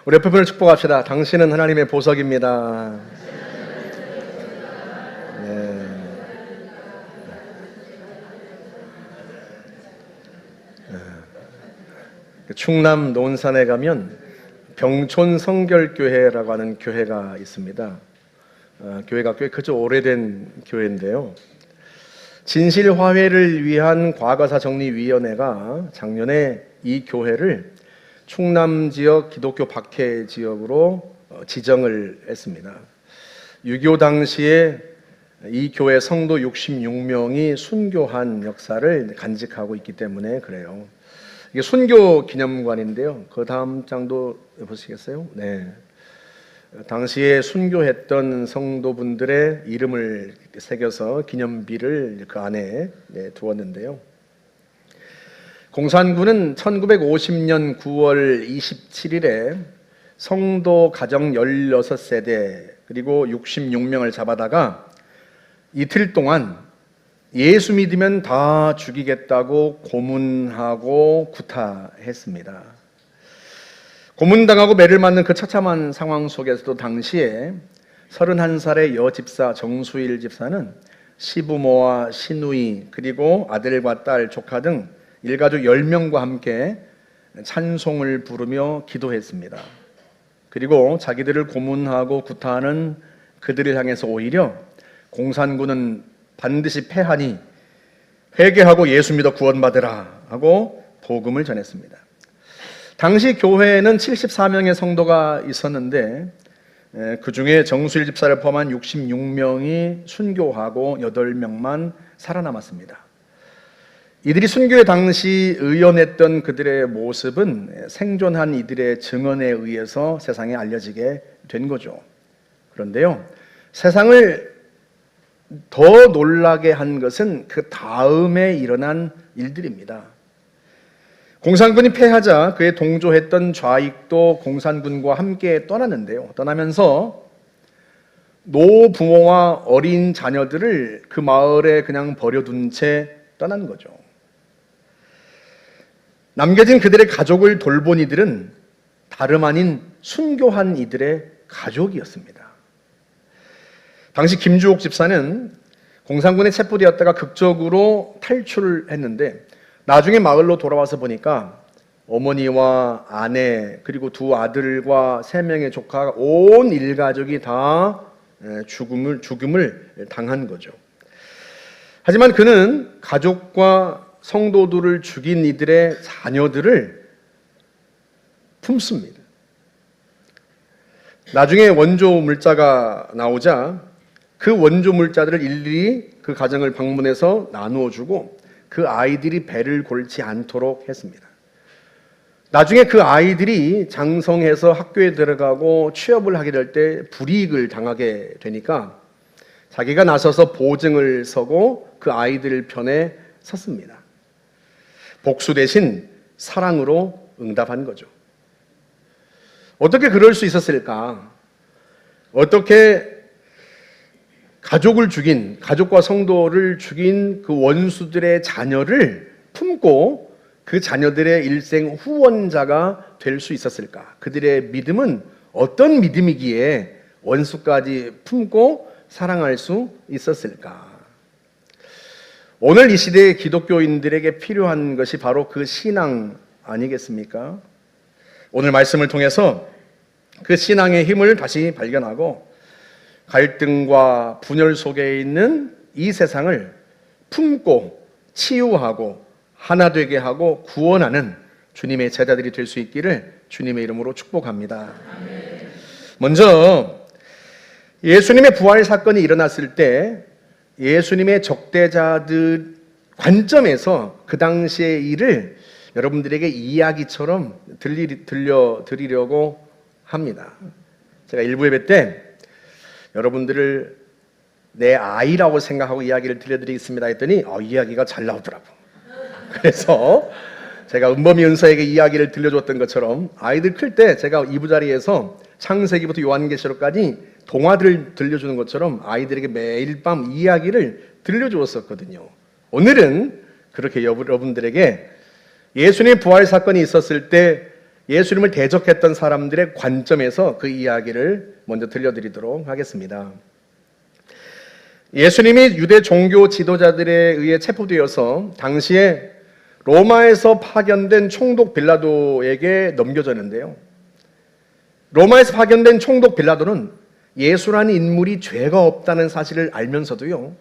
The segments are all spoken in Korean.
우리 옆에 분을 축복합시다. 당신은 하나님의 보석입니다. 네. 충남 논산에 가면 병촌 성결교회라고 하는 교회가 있습니다. 교회가 꽤 크죠. 오래된 교회인데요. 진실화해를 위한 과거사정리위원회가 작년에 이 교회를 충남 지역 기독교 박해 지역으로 지정을 했습니다. 6.25 당시에 이 교회 성도 66명이 순교한 역사를 간직하고 있기 때문에 그래요. 이게 순교 기념관인데요. 그 다음 장도 보시겠어요? 네. 당시에 순교했던 성도분들의 이름을 새겨서 기념비를 그 안에 두었는데요. 공산군은 1950년 9월 27일에 성도 가정 16세대 그리고 66명을 잡아다가 이틀 동안 예수 믿으면 다 죽이겠다고 고문하고 구타했습니다. 고문당하고 매를 맞는 그 처참한 상황 속에서도 당시에 31살의 여집사 정수일 집사는 시부모와 시누이 그리고 아들과 딸, 조카 등 일가족 10명과 함께 찬송을 부르며 기도했습니다. 그리고 자기들을 고문하고 구타하는 그들을 향해서 오히려 공산군은 반드시 패하니 회개하고 예수 믿어 구원받으라 하고 복음을 전했습니다. 당시 교회에는 74명의 성도가 있었는데 그 중에 정수일 집사를 포함한 66명이 순교하고 8명만 살아남았습니다. 이들이 순교의 당시 의연했던 그들의 모습은 생존한 이들의 증언에 의해서 세상에 알려지게 된 거죠. 그런데요, 세상을 더 놀라게 한 것은 그 다음에 일어난 일들입니다. 공산군이 패하자 그에 동조했던 좌익도 공산군과 함께 떠났는데요. 떠나면서 노부모와 어린 자녀들을 그 마을에 그냥 버려둔 채 떠난 거죠. 남겨진 그들의 가족을 돌본 이들은 다름 아닌 순교한 이들의 가족이었습니다. 당시 김주옥 집사는 공산군에 체포되었다가 극적으로 탈출을 했는데 나중에 마을로 돌아와서 보니까 어머니와 아내 그리고 두 아들과 3명의 조카 온 일가족이 다 죽음을 당한 거죠. 하지만 그는 가족과 성도들을 죽인 이들의 자녀들을 품습니다. 나중에 원조 물자가 나오자 그 원조 물자들을 일일이 그 가정을 방문해서 나누어 주고 그 아이들이 배를 골지 않도록 했습니다. 나중에 그 아이들이 장성해서 학교에 들어가고 취업을 하게 될 때 불이익을 당하게 되니까 자기가 나서서 보증을 서고 그 아이들 편에 섰습니다. 복수 대신 사랑으로 응답한 거죠. 어떻게 그럴 수 있었을까? 어떻게 가족과 성도를 죽인 그 원수들의 자녀를 품고 그 자녀들의 일생 후원자가 될 수 있었을까? 그들의 믿음은 어떤 믿음이기에 원수까지 품고 사랑할 수 있었을까? 오늘 이 시대의 기독교인들에게 필요한 것이 바로 그 신앙 아니겠습니까? 오늘 말씀을 통해서 그 신앙의 힘을 다시 발견하고 갈등과 분열 속에 있는 이 세상을 품고 치유하고 하나 되게 하고 구원하는 주님의 제자들이 될 수 있기를 주님의 이름으로 축복합니다. 먼저 예수님의 부활 사건이 일어났을 때 예수님의 적대자들 관점에서 그 당시의 일을 여러분들에게 이야기처럼 들려드리려고 합니다. 제가 일부 예배 때 여러분들을 내 아이라고 생각하고 이야기를 들려드리겠습니다 했더니 이야기가 잘 나오더라고. 그래서 제가 은범이 은사에게 이야기를 들려줬던 것처럼 아이들 클 때 제가 이부자리에서 창세기부터 요한계시록까지 동화들을 들려주는 것처럼 아이들에게 매일 밤 이야기를 들려주었었거든요. 오늘은 그렇게 여러분들에게 예수님의 부활 사건이 있었을 때 예수님을 대적했던 사람들의 관점에서 그 이야기를 먼저 들려드리도록 하겠습니다. 예수님이 유대 종교 지도자들에 의해 체포되어서 당시에 로마에서 파견된 총독 빌라도에게 넘겨졌는데요. 로마에서 파견된 총독 빌라도는 예수라는 인물이 죄가 없다는 사실을 알면서도요,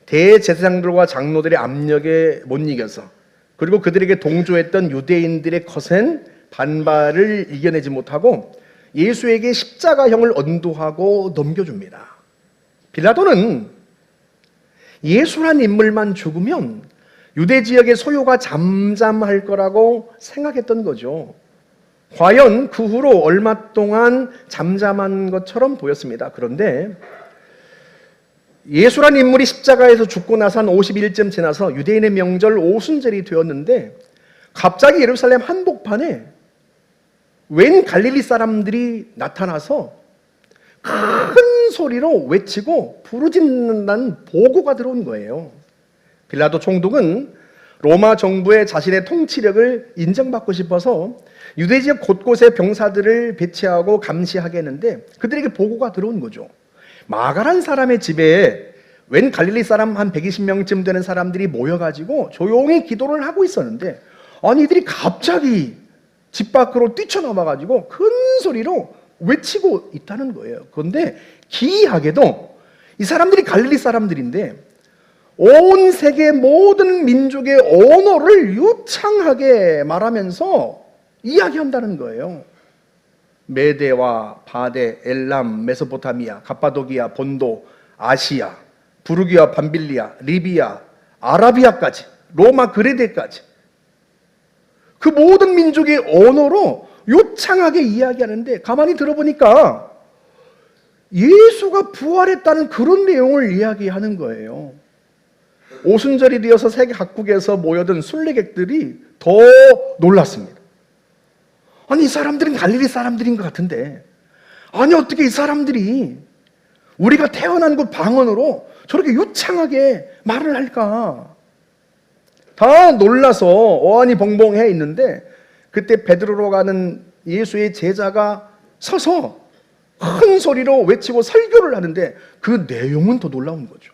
대제사장들과 장로들의 압력에 못 이겨서, 그리고 그들에게 동조했던 유대인들의 거센 반발을 이겨내지 못하고 예수에게 십자가형을 언도하고 넘겨줍니다. 빌라도는 예수란 인물만 죽으면 유대 지역의 소요가 잠잠할 거라고 생각했던 거죠. 과연 그 후로 얼마 동안 잠잠한 것처럼 보였습니다. 그런데 예수란 인물이 십자가에서 죽고 나서 한 50일쯤 지나서 유대인의 명절 오순절이 되었는데 갑자기 예루살렘 한복판에 웬 갈릴리 사람들이 나타나서 큰 소리로 외치고 부르짖는다는 보고가 들어온 거예요. 빌라도 총독은 로마 정부의 자신의 통치력을 인정받고 싶어서 유대 지역 곳곳에 병사들을 배치하고 감시하게 했는데 그들에게 보고가 들어온 거죠. 마가란 사람의 집에 웬 갈릴리 사람 한 120명쯤 되는 사람들이 모여가지고 조용히 기도를 하고 있었는데, 아니 이들이 갑자기 집 밖으로 뛰쳐나와가지고 큰 소리로 외치고 있다는 거예요. 그런데 기이하게도 이 사람들이 갈릴리 사람들인데 온 세계 모든 민족의 언어를 유창하게 말하면서 이야기한다는 거예요. 메데와 바데, 엘람, 메소포타미아, 갑바도기아, 본도, 아시아, 부르기아, 밤빌리아, 리비아, 아라비아까지, 로마 그레데까지 그 모든 민족의 언어로 요창하게 이야기하는데, 가만히 들어보니까 예수가 부활했다는 그런 내용을 이야기하는 거예요. 오순절이 되어서 세계 각국에서 모여든 순례객들이 더 놀랐습니다. 아니 이 사람들은 갈릴리 사람들인 것 같은데, 아니 어떻게 이 사람들이 우리가 태어난 곳 방언으로 저렇게 유창하게 말을 할까? 다 놀라서 어안이 벙벙해 있는데, 그때 베드로로 가는 예수의 제자가 서서 큰 소리로 외치고 설교를 하는데 그 내용은 더 놀라운 거죠.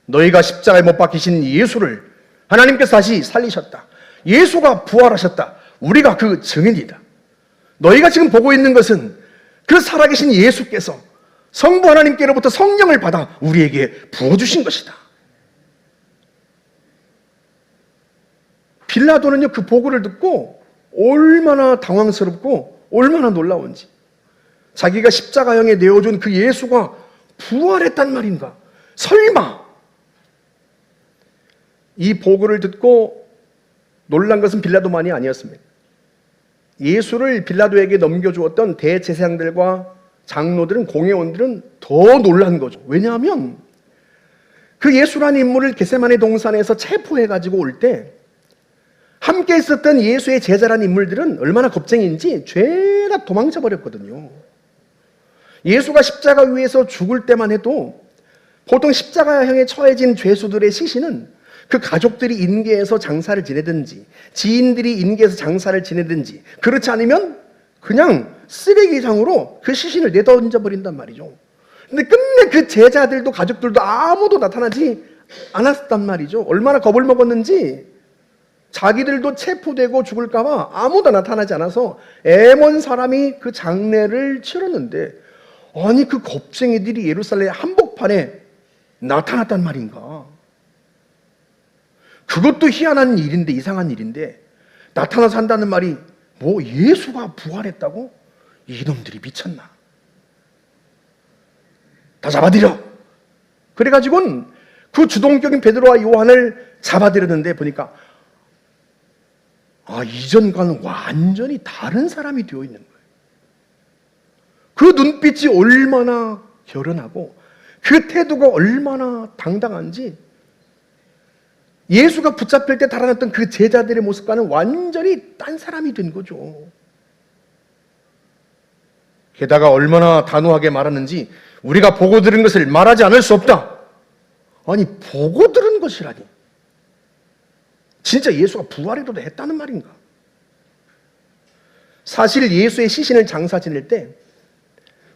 너희가 십자가에 못 박히신 예수를 하나님께서 다시 살리셨다. 예수가 부활하셨다. 우리가 그 증인이다. 너희가 지금 보고 있는 것은 그 살아계신 예수께서 성부 하나님께로부터 성령을 받아 우리에게 부어주신 것이다. 빌라도는요, 그 보고를 듣고 얼마나 당황스럽고 얼마나 놀라운지, 자기가 십자가형에 내어준 그 예수가 부활했단 말인가? 설마! 이 보고를 듣고 놀란 것은 빌라도만이 아니었습니다. 예수를 빌라도에게 넘겨주었던 대제사장들과 장로들은, 공회원들은 더 놀란 거죠. 왜냐하면 그 예수라는 인물을 겟세마네 동산에서 체포해가지고 올 때 함께 있었던 예수의 제자라는 인물들은 얼마나 겁쟁이인지 죄다 도망쳐 버렸거든요. 예수가 십자가 위에서 죽을 때만 해도 보통 십자가형에 처해진 죄수들의 시신은 그 가족들이 인계해서 장사를 지내든지 지인들이 인계해서 장사를 지내든지, 그렇지 않으면 그냥 쓰레기장으로 그 시신을 내던져 버린단 말이죠. 근데 끝내 그 제자들도 가족들도 아무도 나타나지 않았단 말이죠. 얼마나 겁을 먹었는지 자기들도 체포되고 죽을까 봐 아무도 나타나지 않아서 애먼 사람이 그 장례를 치렀는데, 아니 그 겁쟁이들이 예루살렘 한복판에 나타났단 말인가? 그것도 희한한 일인데, 이상한 일인데, 나타나서 한다는 말이 뭐 예수가 부활했다고? 이놈들이 미쳤나? 다 잡아들여! 그래가지고는 그 주동격인 베드로와 요한을 잡아들였는데 보니까 이전과는 완전히 다른 사람이 되어 있는 거예요. 그 눈빛이 얼마나 결연하고 그 태도가 얼마나 당당한지, 예수가 붙잡힐 때 달아났던 그 제자들의 모습과는 완전히 딴 사람이 된 거죠. 게다가 얼마나 단호하게 말하는지, 우리가 보고 들은 것을 말하지 않을 수 없다. 아니 보고 들은 것이라니, 진짜 예수가 부활이라도 했다는 말인가? 사실 예수의 시신을 장사 지낼 때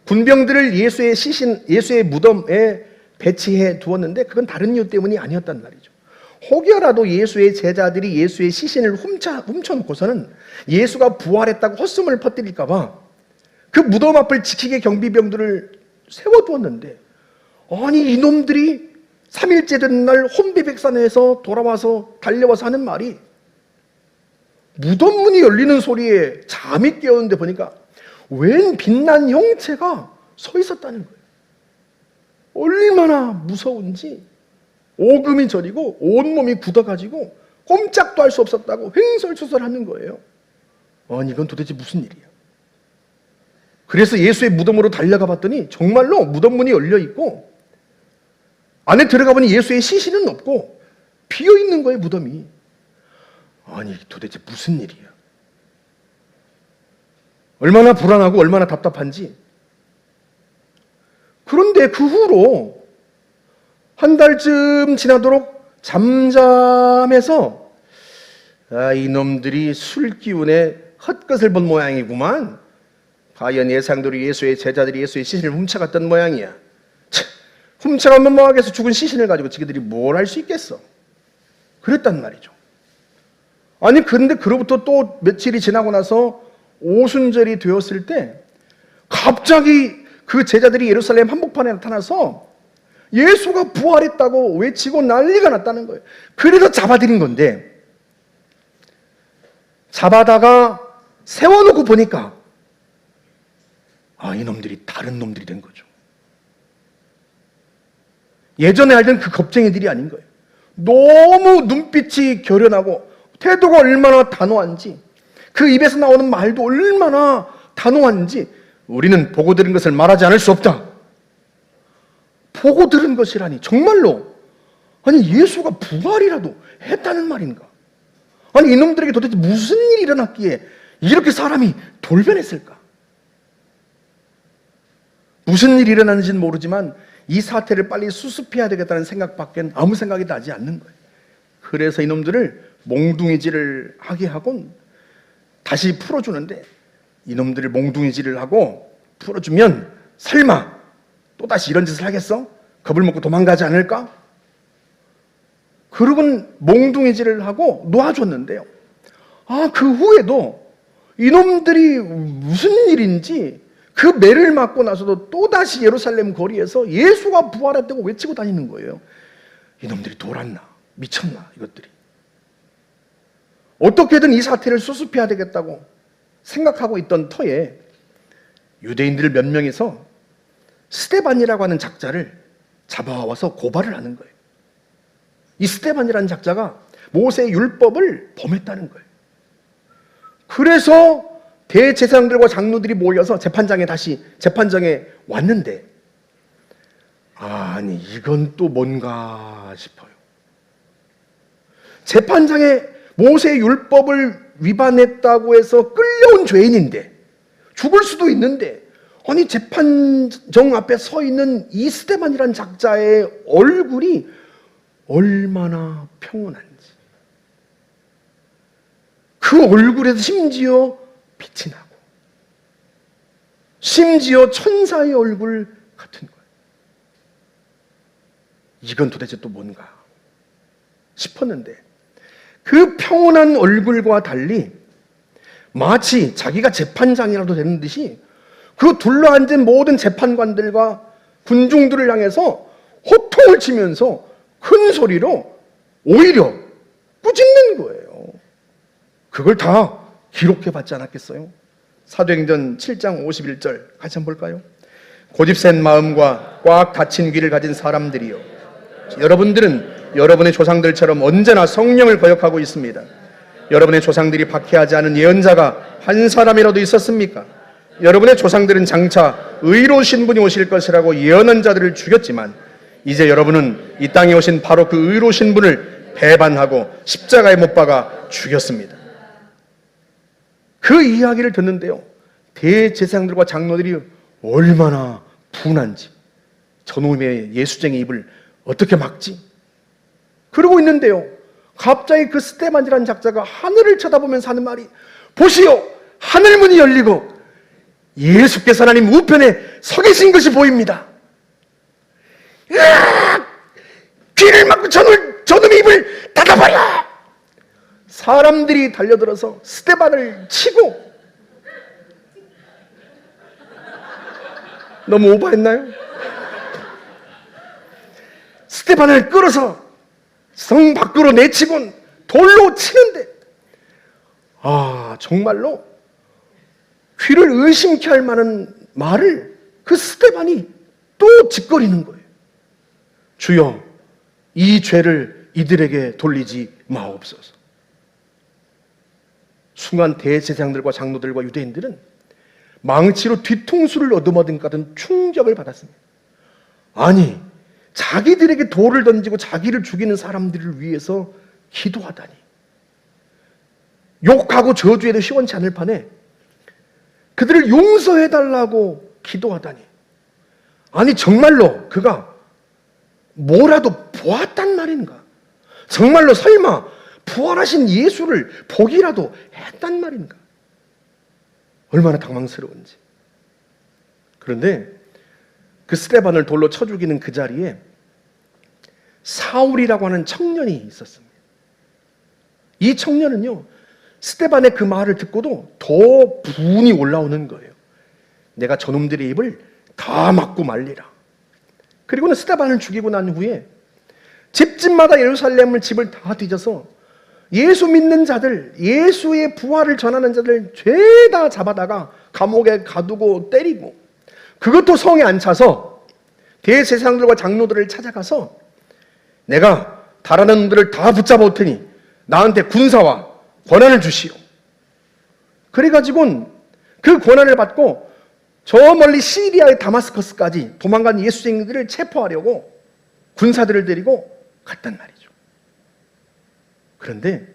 군병들을 예수의 무덤에 배치해 두었는데 그건 다른 이유 때문이 아니었단 말이죠. 혹여라도 예수의 제자들이 예수의 시신을 훔쳐놓고서는 예수가 부활했다고 헛소문을 퍼뜨릴까 봐 그 무덤 앞을 지키게 경비병들을 세워두었는데, 아니 이놈들이 3일째 된 날 혼비백산해서 돌아와서 달려와서 하는 말이, 무덤 문이 열리는 소리에 잠이 깨었는데 보니까 웬 빛난 형체가 서 있었다는 거예요. 얼마나 무서운지 오금이 저리고 온몸이 굳어가지고 꼼짝도 할 수 없었다고 횡설수설하는 거예요. 아니 이건 도대체 무슨 일이야. 그래서 예수의 무덤으로 달려가 봤더니 정말로 무덤 문이 열려 있고 안에 들어가 보니 예수의 시신은 없고 비어 있는 거예요, 무덤이. 아니 도대체 무슨 일이야. 얼마나 불안하고 얼마나 답답한지. 그런데 그 후로 한 달쯤 지나도록 잠잠해서 이놈들이 술 기운에 헛것을 본 모양이구만. 과연 예상대로 예수의 제자들이 예수의 시신을 훔쳐갔던 모양이야. 훔쳐가면 뭐하겠어. 죽은 시신을 가지고 지그들이 뭘 할 수 있겠어. 그랬단 말이죠. 아니 그런데 그로부터 또 며칠이 지나고 나서 오순절이 되었을 때 갑자기 그 제자들이 예루살렘 한복판에 나타나서 예수가 부활했다고 외치고 난리가 났다는 거예요. 그래서 잡아들인 건데, 잡아다가 세워놓고 보니까 이놈들이 다른 놈들이 된 거죠. 예전에 알던 그 겁쟁이들이 아닌 거예요. 너무 눈빛이 결연하고 태도가 얼마나 단호한지, 그 입에서 나오는 말도 얼마나 단호한지 우리는 보고 들은 것을 말하지 않을 수 없다. 보고 들은 것이라니 정말로, 아니 예수가 부활이라도 했다는 말인가? 아니 이놈들에게 도대체 무슨 일이 일어났기에 이렇게 사람이 돌변했을까? 무슨 일이 일어났는지는 모르지만 이 사태를 빨리 수습해야 되겠다는 생각밖에 아무 생각이 나지 않는 거예요. 그래서 이놈들을 몽둥이질을 하게 하곤 다시 풀어주는데, 이놈들을 몽둥이질을 하고 풀어주면 설마 또다시 이런 짓을 하겠어? 겁을 먹고 도망가지 않을까? 그러곤 몽둥이질을 하고 놓아줬는데요. 그 후에도 이놈들이 무슨 일인지 그 매를 맞고 나서도 또다시 예루살렘 거리에서 예수가 부활했다고 외치고 다니는 거예요. 이놈들이 돌았나? 미쳤나? 이것들이. 어떻게든 이 사태를 수습해야 되겠다고 생각하고 있던 터에 유대인들 몇 명이서 스데반이라고 하는 작자를 잡아와서 고발을 하는 거예요. 이 스데반이라는 작자가 모세의 율법을 범했다는 거예요. 그래서 대제사장들과 장로들이 모여서 재판장에 왔는데, 아니 이건 또 뭔가 싶어요. 재판장에 모세의 율법을 위반했다고 해서 끌려온 죄인인데, 죽을 수도 있는데, 아니 재판정 앞에 서 있는 이 스데반이라는 작자의 얼굴이 얼마나 평온한지, 그 얼굴에서 심지어 빛이 나고 심지어 천사의 얼굴 같은 거예요. 이건 도대체 또 뭔가 싶었는데, 그 평온한 얼굴과 달리 마치 자기가 재판장이라도 되는 듯이 그 둘러앉은 모든 재판관들과 군중들을 향해서 호통을 치면서 큰 소리로 오히려 꾸짖는 거예요. 그걸 다 기록해봤지 않았겠어요? 사도행전 7장 51절 같이 한번 볼까요? 고집센 마음과 꽉 닫힌 귀를 가진 사람들이요, 여러분들은 여러분의 조상들처럼 언제나 성령을 거역하고 있습니다. 여러분의 조상들이 박해하지 않은 예언자가 한 사람이라도 있었습니까? 여러분의 조상들은 장차 의로우신 분이 오실 것이라고 예언한 자들을 죽였지만, 이제 여러분은 이 땅에 오신 바로 그 의로우신 분을 배반하고 십자가에 못 박아 죽였습니다. 그 이야기를 듣는데요, 대제사장들과 장로들이 얼마나 분한지, 저놈의 예수쟁이 입을 어떻게 막지? 그러고 있는데요, 갑자기 그 스데반이라는 작자가 하늘을 쳐다보면서 하는 말이, 보시오! 하늘문이 열리고 예수께서 하나님 우편에 서 계신 것이 보입니다. 으악! 귀를 막고 저놈의 입을 닫아버려! 사람들이 달려들어서 스데반을 치고, 너무 오버했나요? 스데반을 끌어서 성 밖으로 내치곤 돌로 치는데, 정말로 귀를 의심케 할 만한 말을 그 스데반이 또 짓거리는 거예요. 주여, 이 죄를 이들에게 돌리지 마옵소서. 순간 대제사장들과 장로들과 유대인들은 망치로 뒤통수를 얻어맞은 것 같은 충격을 받았습니다. 아니, 자기들에게 돌을 던지고 자기를 죽이는 사람들을 위해서 기도하다니, 욕하고 저주해도 시원치 않을 판에 그들을 용서해달라고 기도하다니, 아니 정말로 그가 뭐라도 보았단 말인가? 정말로 설마 부활하신 예수를 보기라도 했단 말인가? 얼마나 당황스러운지. 그런데 그 스데반을 돌로 쳐 죽이는 그 자리에 사울이라고 하는 청년이 있었습니다. 이 청년은요, 스데반의 그 말을 듣고도 더 분이 올라오는 거예요. 내가 저놈들의 입을 다 막고 말리라. 그리고는 스데반을 죽이고 난 후에 집집마다 예루살렘을 집을 다 뒤져서 예수 믿는 자들, 예수의 부활을 전하는 자들 죄다 잡아다가 감옥에 가두고 때리고, 그것도 성에 안 차서 대제사장들과 장로들을 찾아가서 내가 달아난 놈들을 다 붙잡아 올 테니 나한테 군사와 권한을 주시오. 그래가지고는 그 권한을 받고 저 멀리 시리아의 다마스커스까지 도망간 예수쟁이들을 체포하려고 군사들을 데리고 갔단 말이죠. 그런데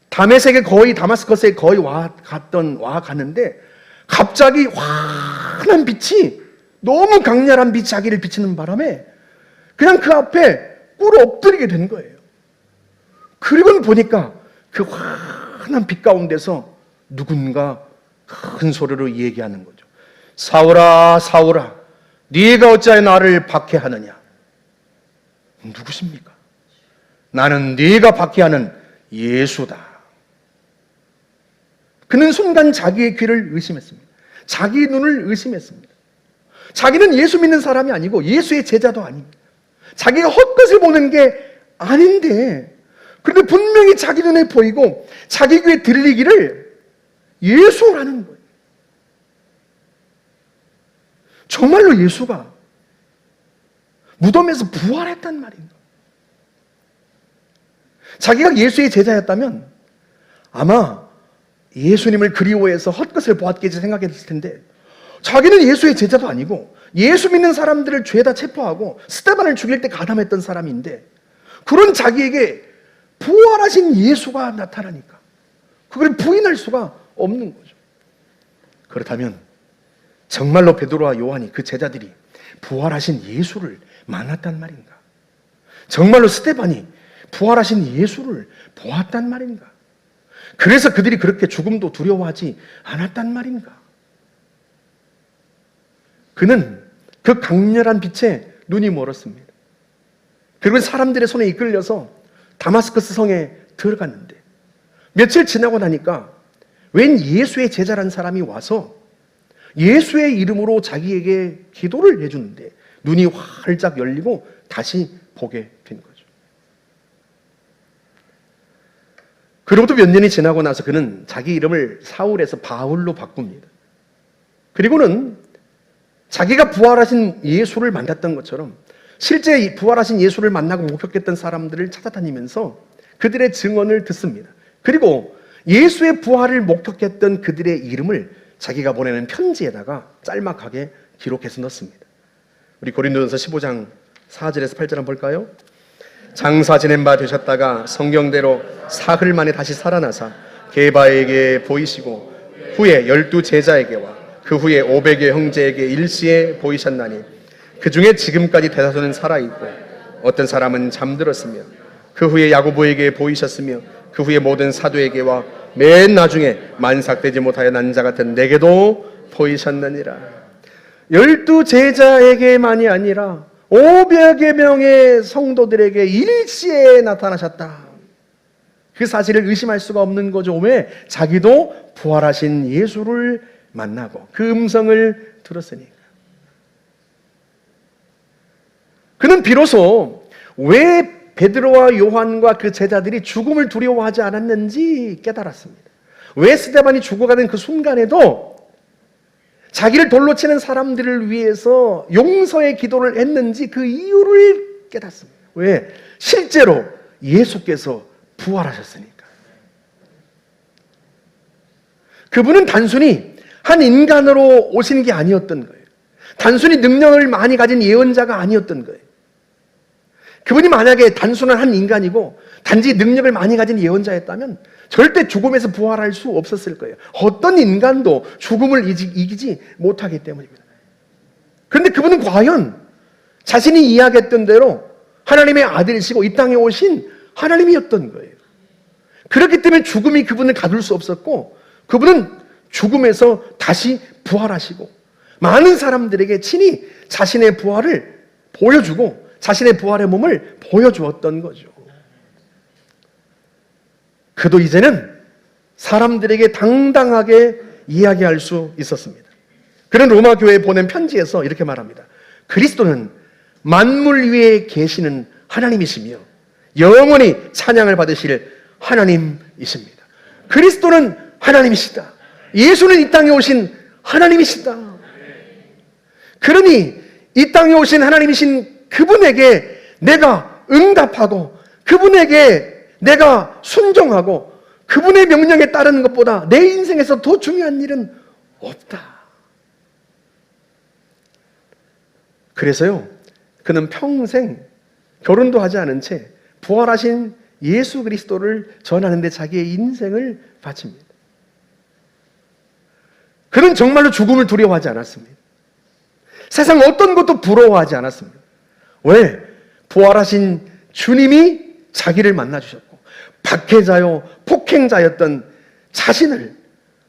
다메섹에 거의, 다마스커스에 거의 가는데 갑자기 환한 빛이, 너무 강렬한 빛이 자기를 비치는 바람에 그냥 그 앞에 꿇어 엎드리게 된 거예요. 그리고는 보니까 그 환한 빛 가운데서 누군가 큰 소리로 얘기하는 거죠. 사울아, 사울아, 네가 어찌하여 나를 박해하느냐? 누구십니까? 나는 네가 박해하는 예수다. 그는 순간 자기의 귀를 의심했습니다. 자기의 눈을 의심했습니다. 자기는 예수 믿는 사람이 아니고 예수의 제자도 아닙니다. 자기가 헛것을 보는 게 아닌데, 그런데 분명히 자기 눈에 보이고 자기 귀에 들리기를 예수라는 거예요. 정말로 예수가 무덤에서 부활했단 말인가? 자기가 예수의 제자였다면 아마 예수님을 그리워해서 헛것을 보았겠지 생각했을 텐데, 자기는 예수의 제자도 아니고 예수 믿는 사람들을 죄다 체포하고 스데반을 죽일 때 가담했던 사람인데, 그런 자기에게 부활하신 예수가 나타나니까 그걸 부인할 수가 없는 거죠. 그렇다면 정말로 베드로와 요한이, 그 제자들이 부활하신 예수를 만났단 말인가? 정말로 스데반이 부활하신 예수를 보았단 말인가? 그래서 그들이 그렇게 죽음도 두려워하지 않았단 말인가? 그는 그 강렬한 빛에 눈이 멀었습니다. 그리고 사람들의 손에 이끌려서 다마스커스 성에 들어갔는데, 며칠 지나고 나니까 웬 예수의 제자란 사람이 와서 예수의 이름으로 자기에게 기도를 해주는데 눈이 활짝 열리고 다시 보게 된 거죠. 그로부터 몇 년이 지나고 나서 그는 자기 이름을 사울에서 바울로 바꿉니다. 그리고는 자기가 부활하신 예수를 만났던 것처럼 실제 부활하신 예수를 만나고 목격했던 사람들을 찾아다니면서 그들의 증언을 듣습니다. 그리고 예수의 부활을 목격했던 그들의 이름을 자기가 보내는 편지에다가 짤막하게 기록해서 넣습니다. 우리 고린도전서 15장 4절에서 8절 한번 볼까요? 장사 지낸 바 되셨다가 성경대로 사흘 만에 다시 살아나사 게바에게 보이시고 후에 12 제자에게와 그 후에 500여 형제에게 일시에 보이셨나니 그 중에 지금까지 대다수는 살아있고 어떤 사람은 잠들었으며 그 후에 야고보에게 보이셨으며 그 후에 모든 사도에게와 맨 나중에 만삭되지 못하여 난 자 같은 내게도 보이셨느니라. 12 제자에게만이 아니라 500여 명의 성도들에게 일시에 나타나셨다. 그 사실을 의심할 수가 없는 거죠. 왜? 자기도 부활하신 예수를 만나고 그 음성을 들었으니까. 그는 비로소 왜 베드로와 요한과 그 제자들이 죽음을 두려워하지 않았는지 깨달았습니다. 왜 스데반이 죽어가는 그 순간에도 자기를 돌로 치는 사람들을 위해서 용서의 기도를 했는지 그 이유를 깨닫습니다. 왜? 실제로 예수께서 부활하셨으니까. 그분은 단순히 한 인간으로 오신 게 아니었던 거예요. 단순히 능력을 많이 가진 예언자가 아니었던 거예요. 그분이 만약에 단순한 한 인간이고 단지 능력을 많이 가진 예언자였다면 절대 죽음에서 부활할 수 없었을 거예요. 어떤 인간도 죽음을 이기지 못하기 때문입니다. 그런데 그분은 과연 자신이 이야기했던 대로 하나님의 아들이시고 이 땅에 오신 하나님이었던 거예요. 그렇기 때문에 죽음이 그분을 가둘 수 없었고 그분은 죽음에서 다시 부활하시고 많은 사람들에게 친히 자신의 부활을 보여주고 자신의 부활의 몸을 보여주었던 거죠. 그도 이제는 사람들에게 당당하게 이야기할 수 있었습니다. 그는 로마 교회에 보낸 편지에서 이렇게 말합니다. 그리스도는 만물 위에 계시는 하나님이시며 영원히 찬양을 받으실 하나님이십니다. 그리스도는 하나님이시다. 예수는 이 땅에 오신 하나님이시다. 그러니 이 땅에 오신 하나님이신 그분에게 내가 응답하고 그분에게 내가 순종하고 그분의 명령에 따르는 것보다 내 인생에서 더 중요한 일은 없다. 그래서요, 그는 평생 결혼도 하지 않은 채 부활하신 예수 그리스도를 전하는데 자기의 인생을 바칩니다. 그는 정말로 죽음을 두려워하지 않았습니다. 세상 어떤 것도 부러워하지 않았습니다. 왜? 부활하신 주님이 자기를 만나주셨고 박해자요 폭행자였던 자신을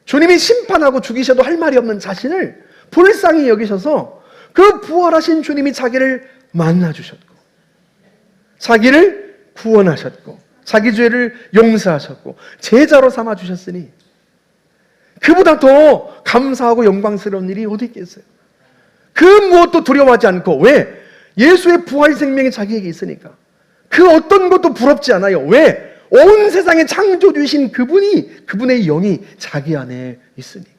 주님이 심판하고 죽이셔도 할 말이 없는 자신을 불쌍히 여기셔서 그 부활하신 주님이 자기를 만나주셨고 자기를 구원하셨고 자기 죄를 용서하셨고 제자로 삼아주셨으니 그보다 더 감사하고 영광스러운 일이 어디 있겠어요? 그 무엇도 두려워하지 않고 왜? 예수의 부활 생명이 자기에게 있으니까 그 어떤 것도 부럽지 않아요. 왜? 온 세상의 창조주이신 그분이 그분의 영이 자기 안에 있으니까.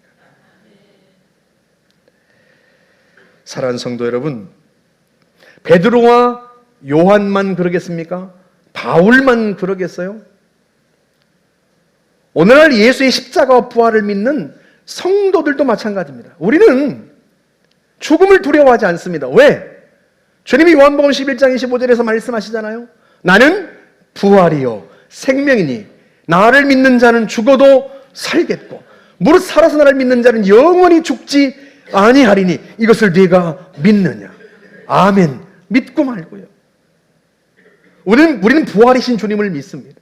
사랑하는 성도 여러분, 베드로와 요한만 그러겠습니까? 바울만 그러겠어요? 오늘날 예수의 십자가와 부활을 믿는 성도들도 마찬가지입니다. 우리는 죽음을 두려워하지 않습니다. 왜? 주님이 요한복음 11장 25절에서 말씀하시잖아요. 나는 부활이요 생명이니 나를 믿는 자는 죽어도 살겠고 무릇 살아서 나를 믿는 자는 영원히 죽지 아니하리니 이것을 네가 믿느냐? 아멘. 믿고 말고요. 우리는 부활이신 주님을 믿습니다.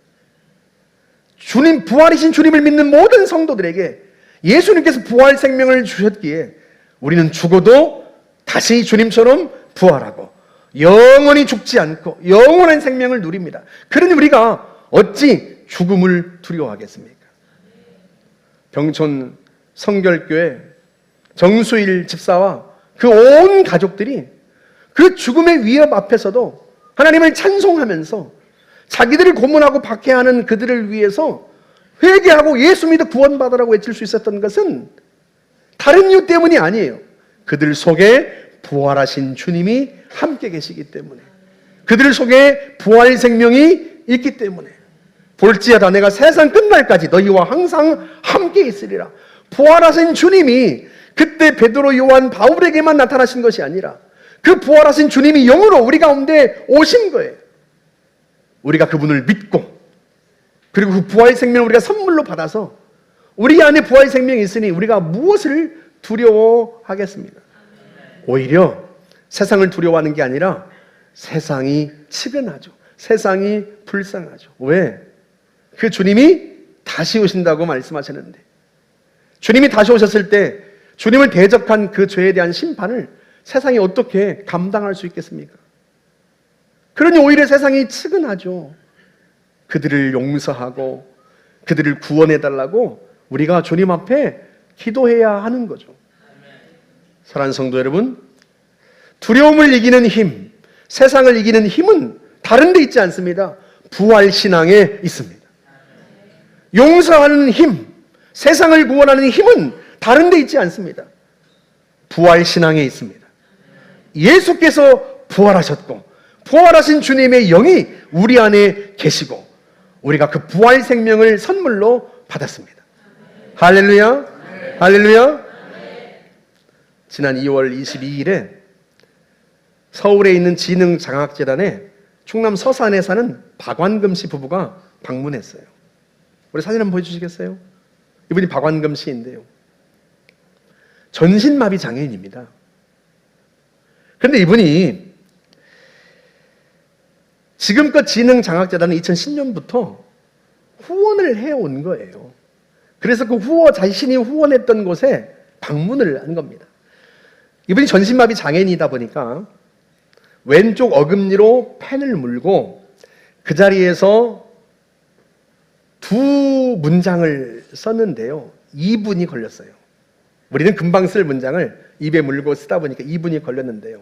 부활이신 주님을 믿는 모든 성도들에게 예수님께서 부활 생명을 주셨기에 우리는 죽어도 다시 주님처럼 부활하고 영원히 죽지 않고 영원한 생명을 누립니다. 그러니 우리가 어찌 죽음을 두려워하겠습니까? 병촌 성결교회 정수일 집사와 그 온 가족들이 그 죽음의 위협 앞에서도 하나님을 찬송하면서 자기들을 고문하고 박해하는 그들을 위해서 회개하고 예수 믿어 구원받으라고 외칠 수 있었던 것은 다른 이유 때문이 아니에요. 그들 속에 부활하신 주님이 함께 계시기 때문에 그들 속에 부활 생명이 있기 때문에 볼지어다 내가 세상 끝날까지 너희와 항상 함께 있으리라. 부활하신 주님이 그때 베드로, 요한, 바울에게만 나타나신 것이 아니라 그 부활하신 주님이 영으로 우리 가운데 오신 거예요. 우리가 그분을 믿고 그리고 그 부활 생명을 우리가 선물로 받아서 우리 안에 부활 생명이 있으니 우리가 무엇을 두려워하겠습니까? 오히려 세상을 두려워하는 게 아니라 세상이 치근하죠. 세상이 불쌍하죠. 왜? 그 주님이 다시 오신다고 말씀하셨는데, 주님이 다시 오셨을 때 주님을 대적한 그 죄에 대한 심판을 세상이 어떻게 감당할 수 있겠습니까? 그러니 오히려 세상이 측은하죠. 그들을 용서하고 그들을 구원해달라고 우리가 주님 앞에 기도해야 하는 거죠. 사랑하는 성도 여러분, 두려움을 이기는 힘, 세상을 이기는 힘은 다른 데 있지 않습니다. 부활신앙에 있습니다. 용서하는 힘, 세상을 구원하는 힘은 다른 데 있지 않습니다. 부활신앙에 있습니다. 예수께서 부활하셨고 부활하신 주님의 영이 우리 안에 계시고 우리가 그 부활 생명을 선물로 받았습니다. 할렐루야, 할렐루야. 지난 2월 22일에 서울에 있는 지능장학재단에 충남 서산에 사는 박완금 씨 부부가 방문했어요. 우리 사진 한번 보여주시겠어요? 이분이 박완금 씨인데요, 전신마비 장애인입니다. 그런데 이분이 지금껏 지능장학재단은 2010년부터 후원을 해온 거예요. 그래서 그 자신이 후원했던 곳에 방문을 한 겁니다. 이분이 전신마비 장애인이다 보니까 왼쪽 어금니로 펜을 물고 그 자리에서 두 문장을 썼는데요, 2분이 걸렸어요. 우리는 금방 쓸 문장을 입에 물고 쓰다 보니까 2분이 걸렸는데요,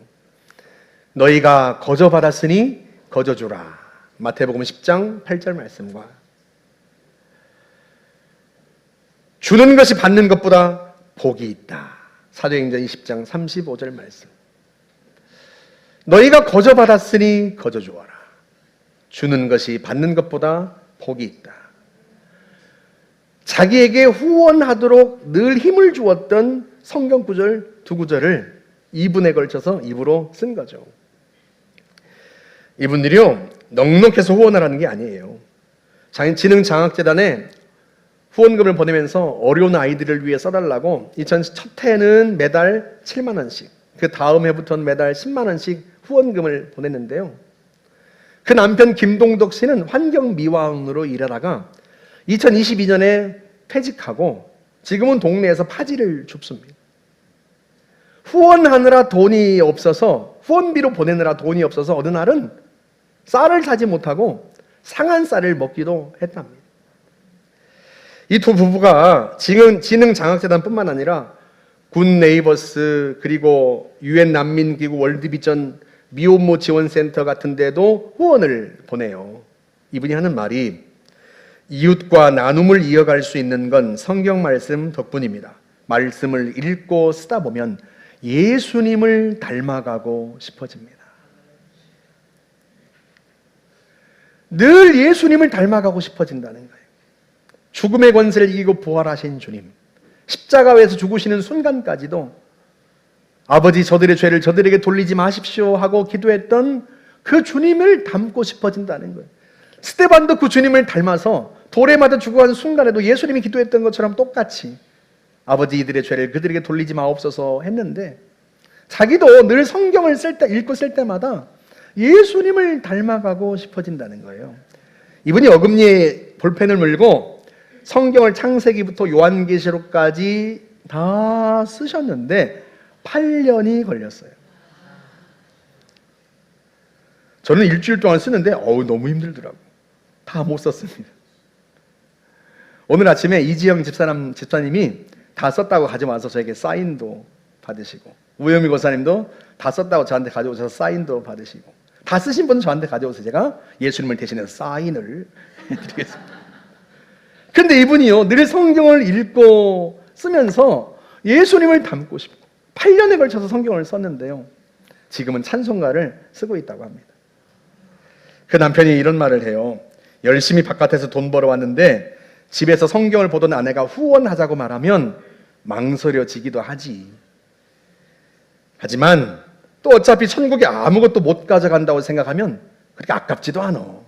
너희가 거저받았으니 거저주라. 마태복음 10장 8절 말씀과 주는 것이 받는 것보다 복이 있다. 사도행전 20장 35절 말씀. 너희가 거저받았으니 거저주어라. 주는 것이 받는 것보다 복이 있다. 자기에게 후원하도록 늘 힘을 주었던 성경 구절 두 구절을 2분에 걸쳐서 입으로 쓴 거죠. 이분들이요, 넉넉해서 후원하라는 게 아니에요. 지능장학재단에 후원금을 보내면서 어려운 아이들을 위해 써달라고 첫 해는 매달 7만 원씩, 그 다음 해부터는 매달 10만 원씩 후원금을 보냈는데요, 그 남편 김동덕 씨는 환경미화원으로 일하다가 2022년에 퇴직하고 지금은 동네에서 파지를 줍습니다. 후원하느라 돈이 없어서, 후원비로 보내느라 돈이 없어서 어느 날은 쌀을 사지 못하고 상한 쌀을 먹기도 했답니다. 이 두 부부가 지능장학재단뿐만 아니라 굿네이버스, 그리고 UN 난민기구 월드비전 미혼모 지원센터 같은 데도 후원을 보내요. 이분이 하는 말이, 이웃과 나눔을 이어갈 수 있는 건 성경 말씀 덕분입니다. 말씀을 읽고 쓰다 보면 예수님을 닮아가고 싶어집니다. 늘 예수님을 닮아가고 싶어진다는 거예요. 죽음의 권세를 이기고 부활하신 주님, 십자가에서 죽으시는 순간까지도 아버지 저들의 죄를 저들에게 돌리지 마십시오 하고 기도했던 그 주님을 닮고 싶어진다는 거예요. 스데반도 그 주님을 닮아서 돌에 맞아 죽어가는 순간에도 예수님이 기도했던 것처럼 똑같이 아버지 이들의 죄를 그들에게 돌리지 마옵소서 했는데, 자기도 늘 성경을 읽고 쓸 때마다 예수님을 닮아가고 싶어진다는 거예요. 이분이 어금니에 볼펜을 물고 성경을 창세기부터 요한계시록까지 다 쓰셨는데 8년이 걸렸어요. 저는 일주일 동안 쓰는데 너무 힘들더라고요. 다 못 썼습니다. 오늘 아침에 이지영 집사님이 다 썼다고 가져와서 저에게 사인도 받으시고, 우여미 고사님도 다 썼다고 저한테 가져오셔서 사인도 받으시고, 다 쓰신 분은 저한테 가져오셔서 제가 예수님을 대신해서 사인을 해드리겠습니다. 근데 이분이요, 늘 성경을 읽고 쓰면서 예수님을 닮고 싶고 8년에 걸쳐서 성경을 썼는데요, 지금은 찬송가를 쓰고 있다고 합니다. 그 남편이 이런 말을 해요. 열심히 바깥에서 돈 벌어왔는데 집에서 성경을 보던 아내가 후원하자고 말하면 망설여지기도 하지. 하지만 또 어차피 천국에 아무것도 못 가져간다고 생각하면 그렇게 아깝지도 않아.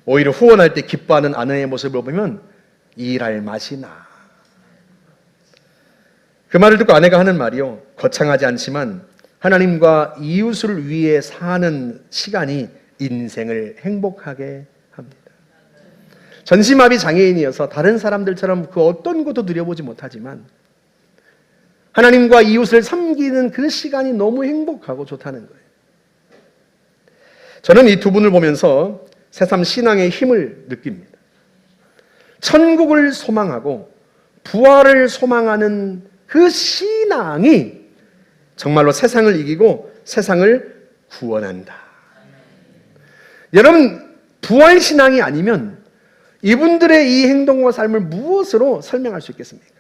오히려 후원할 때 기뻐하는 아내의 모습을 보면 일할 맛이 나. 그 말을 듣고 아내가 하는 말이요, 거창하지 않지만 하나님과 이웃을 위해 사는 시간이 인생을 행복하게 합니다. 전시마비 장애인이어서 다른 사람들처럼 그 어떤 것도 누려보지 못하지만 하나님과 이웃을 섬기는 그 시간이 너무 행복하고 좋다는 거예요. 저는 이 두 분을 보면서 새삼 신앙의 힘을 느낍니다. 천국을 소망하고 부활을 소망하는 그 신앙이 정말로 세상을 이기고 세상을 구원한다. 여러분, 부활 신앙이 아니면 이분들의 이 행동과 삶을 무엇으로 설명할 수 있겠습니까?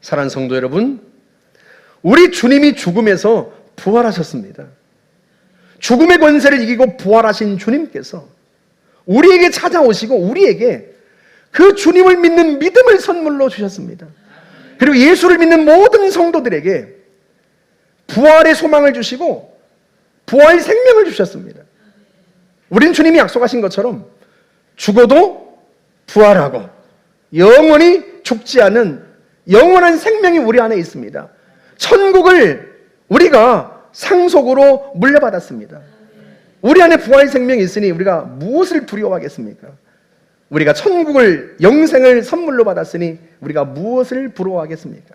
사랑하는 성도 여러분, 우리 주님이 죽음에서 부활하셨습니다. 죽음의 권세를 이기고 부활하신 주님께서 우리에게 찾아오시고 우리에게 그 주님을 믿는 믿음을 선물로 주셨습니다. 그리고 예수를 믿는 모든 성도들에게 부활의 소망을 주시고 부활 생명을 주셨습니다. 우린 주님이 약속하신 것처럼 죽어도 부활하고 영원히 죽지 않은 영원한 생명이 우리 안에 있습니다. 천국을 우리가 상속으로 물려받았습니다. 우리 안에 부활 생명이 있으니 우리가 무엇을 두려워하겠습니까? 우리가 천국을, 영생을 선물로 받았으니 우리가 무엇을 부러워하겠습니까?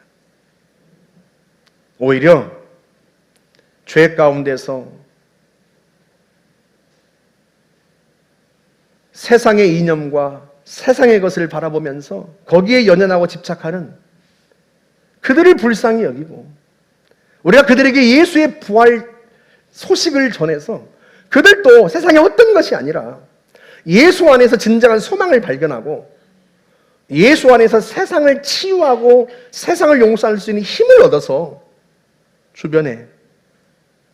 오히려 죄 가운데서 세상의 이념과 세상의 것을 바라보면서 거기에 연연하고 집착하는 그들을 불쌍히 여기고 우리가 그들에게 예수의 부활 소식을 전해서 그들도 세상의 어떤 것이 아니라 예수 안에서 진정한 소망을 발견하고 예수 안에서 세상을 치유하고 세상을 용서할 수 있는 힘을 얻어서 주변에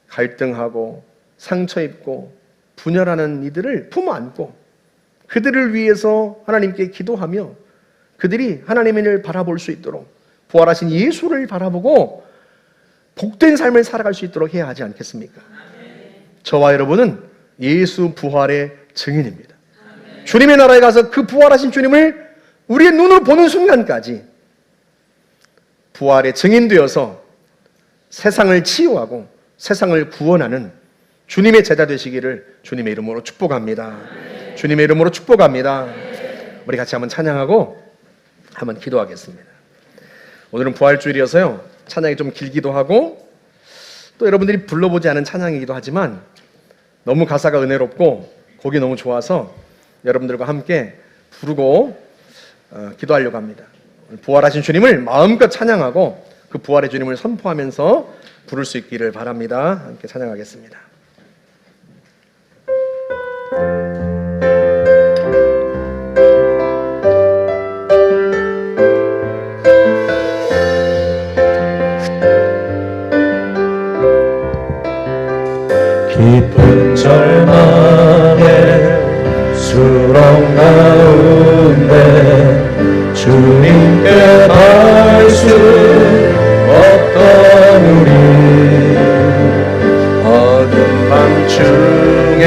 갈등하고 상처 입고 분열하는 이들을 품어 안고 그들을 위해서 하나님께 기도하며 그들이 하나님을 바라볼 수 있도록 부활하신 예수를 바라보고 복된 삶을 살아갈 수 있도록 해야 하지 않겠습니까? 저와 여러분은 예수 부활의 증인입니다. 주님의 나라에 가서 그 부활하신 주님을 우리의 눈으로 보는 순간까지 부활의 증인되어서 세상을 치유하고 세상을 구원하는 주님의 제자 되시기를 주님의 이름으로 축복합니다. 주님의 이름으로 축복합니다. 우리 같이 한번 찬양하고 한번 기도하겠습니다. 오늘은 부활주일이어서요, 찬양이 좀 길기도 하고 또 여러분들이 불러보지 않은 찬양이기도 하지만 너무 가사가 은혜롭고 곡이 너무 좋아서 여러분들과 함께 부르고 기도하려고 합니다. 부활하신 주님을 마음껏 찬양하고 그 부활의 주님을 선포하면서 부를 수 있기를 바랍니다. 함께 찬양하겠습니다. 깊은 절망에 수렁 가운데 주님께 갈 수 없던 우리 어두운 밤중에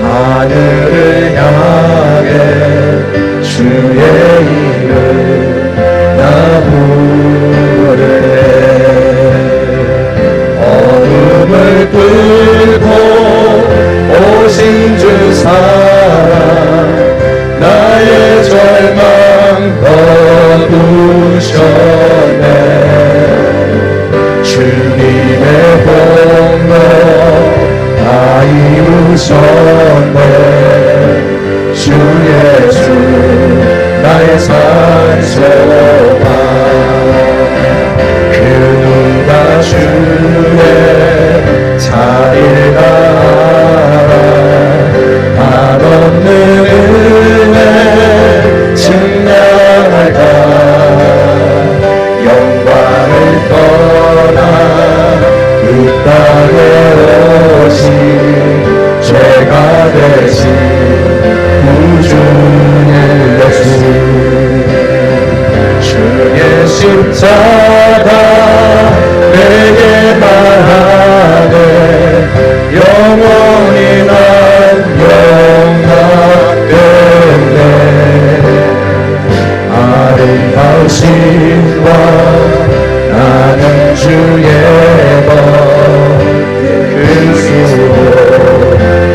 하늘을 향해 주의 이름 나 부르네. 어둠을 뚫고 오신 주 사랑 나의 절망 거두셨네. 주님의 공로 다 이루셨네. 주 예수 나의 산소망 그 누가 주의 자리를 알아 한없는 은혜 증명할까. 영광을 떠나 이 땅에 오신 죄가 되신 구주님 예수 주의 십자가 내게 말하네. 영원히 난 영광되네. 아름다우신과 나는 주의 법 그리스도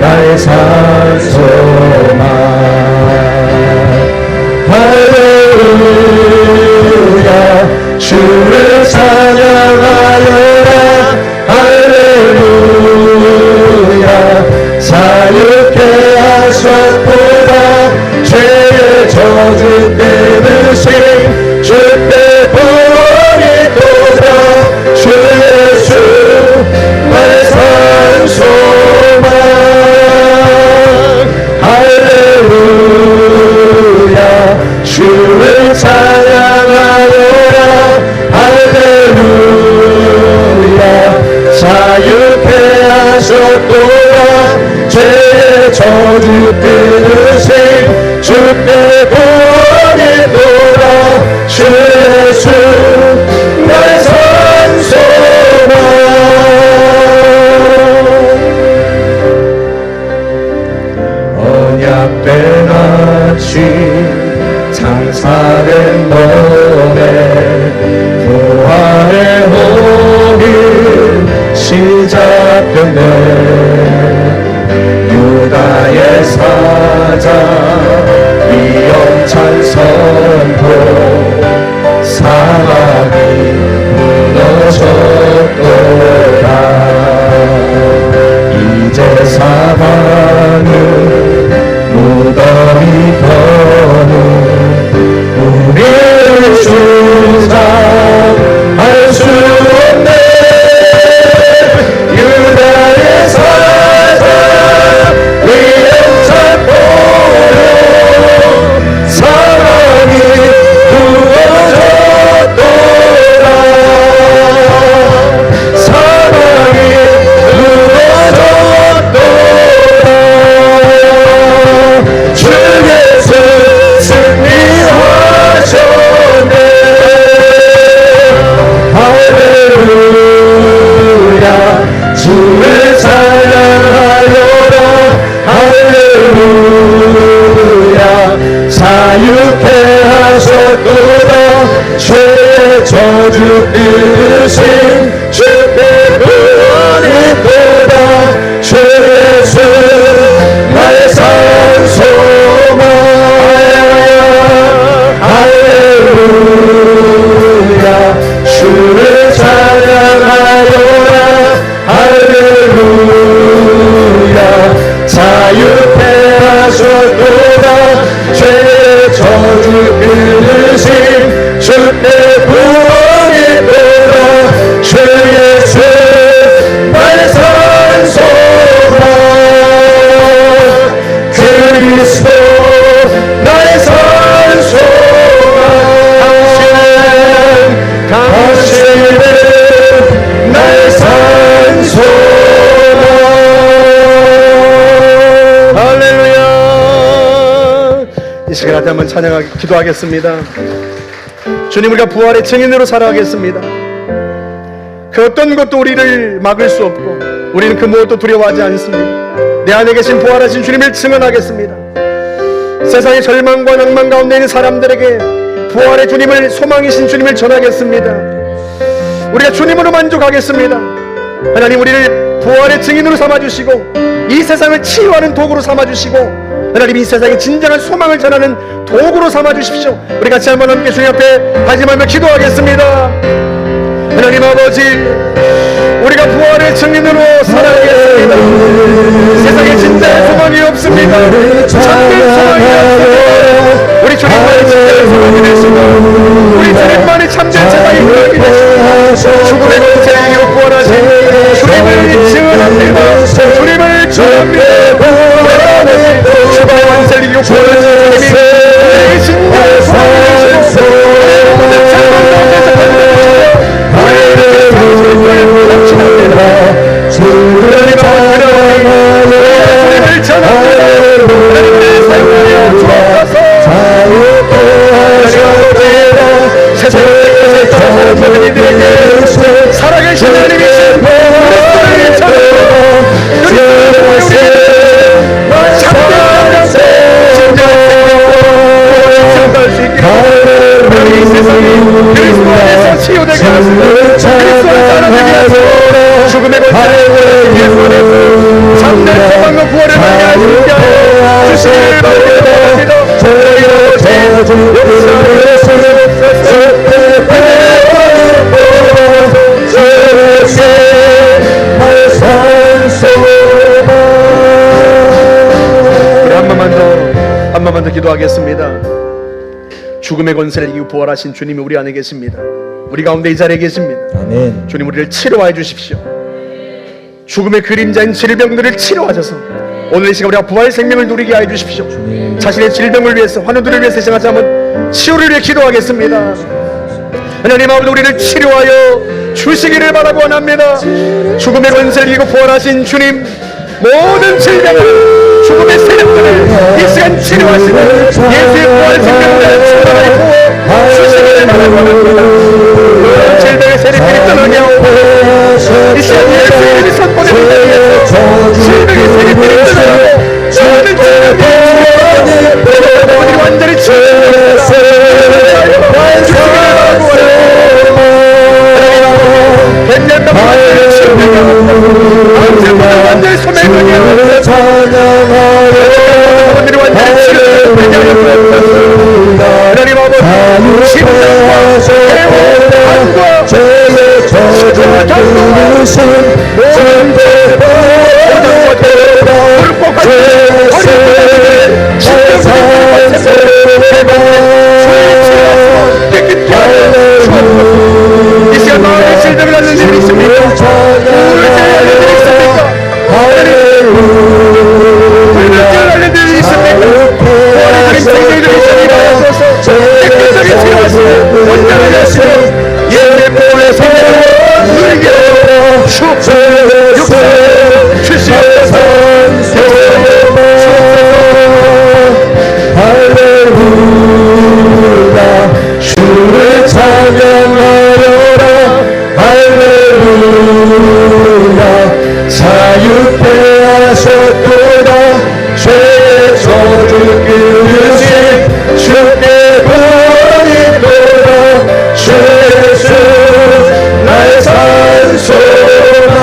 나의 산소망 주를 찬양하여라 할렐루야 자유케 하셨도다 죄의 저주 끊으신 주께 구원이 도다 주 예수 나의 산 소망 할렐루야 주를 찬양하여라 할렐루야 자유케 하셨도다 죄의 저주 끊으신 주께 구원이 도다 주 예수 나의 산 소망 언약된 아침 장사된 몸에 부활의 오늘 시작됐네 유다의 사자 위엄찬 선포 사막이 무너졌도다 이제 사방은 무덤이 더는 우리를 주장할 수 없네 유다의 사자 위엄찬 보혈 사랑이 부어졌도다 사랑이 부어졌도다 주 예수 승리하셨네 할렐루야 주를 찬양하여라 할렐루야 자유케 하셨도다 죄의 저주 끊으신 주께 구원이 도다 주 예수 나의 산 소망 할렐루야 주를 찬양하여라 할렐루야 자유케 하셨도다 죄의 저주 끊으신 주께 구원이 도다 주 예수 나의 산 소망 그리스도 나의 산 소망 당신은 나의 산 소망 할렐루야 이 시간 다시 한번 찬양하기 기도하겠습니다. 주님 우리가 부활의 증인으로 살아가겠습니다. 그 어떤 것도 우리를 막을 수 없고 우리는 그 무엇도 두려워하지 않습니다. 내 안에 계신 부활하신 주님을 증언하겠습니다. 세상의 절망과 낭만 가운데 있는 사람들에게 부활의 주님을 소망이신 주님을 전하겠습니다. 우리가 주님으로 만족하겠습니다. 하나님 우리를 부활의 증인으로 삼아주시고 이 세상을 치유하는 도구로 삼아주시고 하나님 이 세상의 진정한 소망을 전하는 도구로 삼아주십시오. 우리 같이 한번 함께 주님 앞에 다짐하며 기도하겠습니다. 하나님 아버지 우리가 부활의 증인으로 살아가겠습니다. 세상에 진짜의 소망이 없습니다. 참된 소망이 없습니다. 우리 주님만이 진짜의 소망이 되시고 우리 주님만이 참된 세상의 소망이 되시고 죽음의 권세를 이기고 부활하신 주님을 증언합니다. 주님을 전합니다. 죽음의 권세를 이기고 부활하신 주님이 우리의 진짜의 소망이 되시고 주를 찬양하여라 주님을 전하여라 자유케 하셨도다 세상의 저주를 이들에게 살아계신 하나님이신 그리스도를 찬양하여라 참된 진정할 수 있기를 하나님 이 세상이 그리스도 안에서 치유되게 하시고 그리스도를 따라되게 하시고 죽음의 권세를 예수님을 참된 소망과 구원을 받게 하시는 자 주시기를 바랍니다. 저희로 저주 용서를 주옵소서. 기도하겠습니다. 죽음의 권세를 이기고 부활하신 주님이 우리 안에 계십니다. 우리 가운데 이 자리에 계십니다. 아멘. 주님, 우리를 치료하여 주십시오. 죽음의 그림자인 질병들을 치료하셔서 오늘 이 시간 우리가 부활 생명을 누리게 하여 주십시오. 자신의 질병을 위해서, 환우들을 위해서 생각하지 않은 치유를 위해 기도하겠습니다. 하나님 아버지, 우리를 치료하여 주시기를 바라고 원합니다. 죽음의 권세를 이기고 부활하신 주님, 모든 질병을, 죽음의 세력들을 이 시간 치료하시는 예수의 부활 생명을 치료하여 주시기를 바라고 원합니다. 모든 질병의 세력들이 떠나게 하고 이 시간 예수의 이름이 선포되는 자리에서 질병의 세력들이 떠나고 모든 질병이 완전히 치료되어 완전히 소멸하게 여러분들이 완전히 치료되게 하나님 아버지, 심장과 폐와 간과 이 시간 마음에 질병을 갖는 일이 있습니까? 우울증을 갖는 일이 있습니까? 불면증을 갖는 일이 있습니까? 원하는 생명들이 있습니까? 깨끗하게 치료하시고 온전하게 하시고 예수의 보혈의 생명을 누리게 하여 주옵소서. 주시옵소서. 주를 찬양하여라. 할렐루야. 자유케 하셨도다. 죄의 저주 끊으신 주께 보이도다. 주 예수 나의 산소나.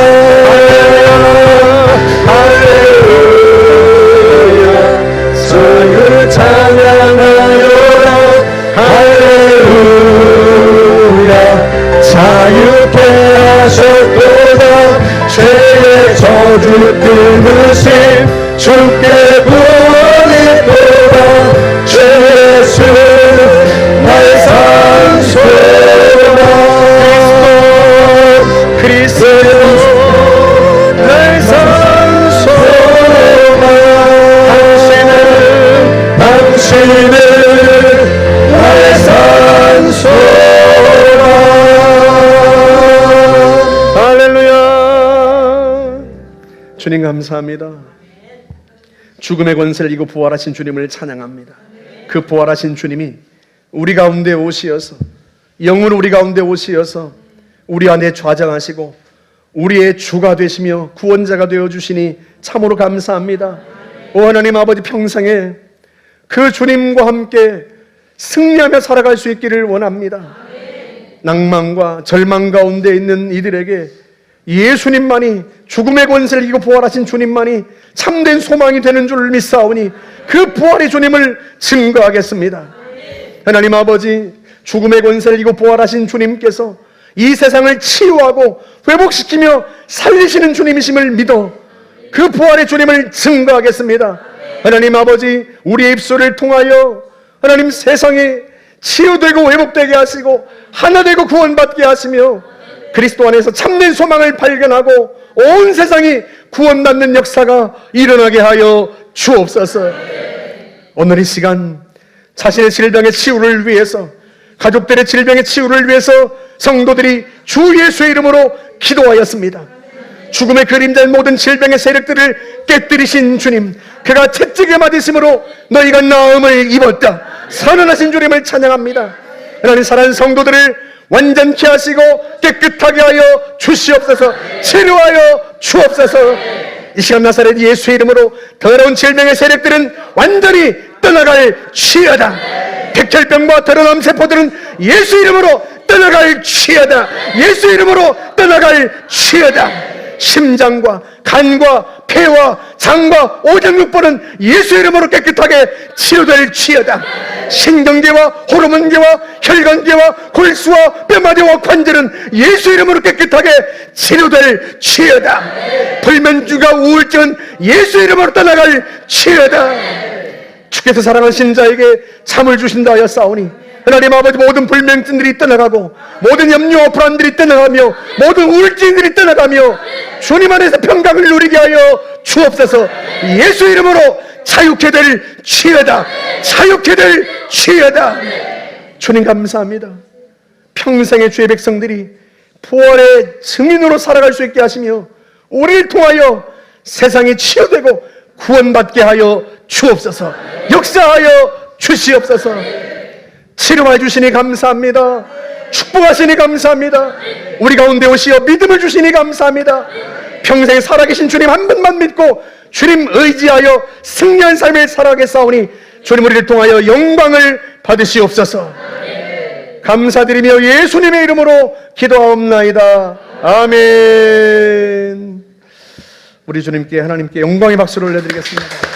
할렐루야. 자유를 찬양하여라. 할렐루야. 자유케 하셨도다. 죄의 저주 끊으신 주께 구원이도다. 주 예수 나의 산소나. 그리스도 나의 산소나. 당신은 나의 산소나. 할렐루야. 주님 감사합니다. 죽음의 권세를 이기고 부활하신 주님을 찬양합니다. 그 부활하신 주님이 우리 가운데 오시어서, 영으로 우리 가운데 오시어서 우리 안에 좌정하시고 우리의 주가 되시며 구원자가 되어주시니 참으로 감사합니다. 오 하나님 아버지, 평생에 그 주님과 함께 승리하며 살아갈 수 있기를 원합니다. 낭만과 절망 가운데 있는 이들에게 예수님만이, 죽음의 권세를 이기고 부활하신 주님만이 참된 소망이 되는 줄 믿사오니 그 부활의 주님을 증거하겠습니다. 하나님 아버지, 죽음의 권세를 이기고 부활하신 주님께서 이 세상을 치유하고 회복시키며 살리시는 주님이심을 믿어 그 부활의 주님을 증거하겠습니다. 하나님 아버지, 우리의 입술을 통하여 하나님 세상에 치유되고 회복되게 하시고 하나 되고 구원받게 하시며 그리스도 안에서 참된 소망을 발견하고 온 세상이 구원받는 역사가 일어나게 하여 주옵소서. 오늘 이 시간 자신의 질병의 치유를 위해서, 가족들의 질병의 치유를 위해서 성도들이 주 예수의 이름으로 기도하였습니다. 죽음의 그림자인 모든 질병의 세력들을 깨뜨리신 주님, 그가 채찍에 맞으심으로 너희가 나음을 입었다. 선언하신 주님을 찬양합니다. 하나님, 사랑하는 성도들을 완전케 하시고 깨끗하게 하여 주시옵소서. 치료하여 주옵소서. 이 시간 나사렛 예수의 이름으로 더러운 질병의 세력들은 완전히 떠나갈 치여다. 백혈병과 더러운 암세포들은 예수 이름으로 떠나갈 치여다. 예수 이름으로 떠나갈 치여다. 심장과 간과 폐와 장과 오장육부는 예수 이름으로 깨끗하게 치료될 치여다. 신경계와 호르몬계와 혈관계와 골수와 뼈마디와 관절은 예수 이름으로 깨끗하게 치료될 치여다. 불면증과 우울증은 예수 이름으로 떠나갈 치여다. 주께서 사랑하신 자에게 잠을 주신다 하였사오니 하나님 아버지, 모든 불면증들이 떠나가고 모든 염려와 불안들이 떠나가며 모든 우울증들이 떠나가며 주님 안에서 평강을 누리게 하여 주옵소서. 예수 이름으로 자유케 될 지혜다, 자유케 될 지혜다. 주님 감사합니다. 평생의 주의 백성들이 부활의 증인으로 살아갈 수 있게 하시며 우리를 통하여 세상이 치유되고 구원받게 하여 주옵소서. 역사하여 주시옵소서. 치료해 주시니 감사합니다. 축복하시니 감사합니다. 우리 가운데 오시어 믿음을 주시니 감사합니다. 평생 살아계신 주님 한 분만 믿고 주님 의지하여 승리한 삶을 살아가겠사오니 주님 우리를 통하여 영광을 받으시옵소서. 감사드리며 예수님의 이름으로 기도하옵나이다. 아멘. 우리 주님께, 하나님께 영광의 박수를 내드리겠습니다.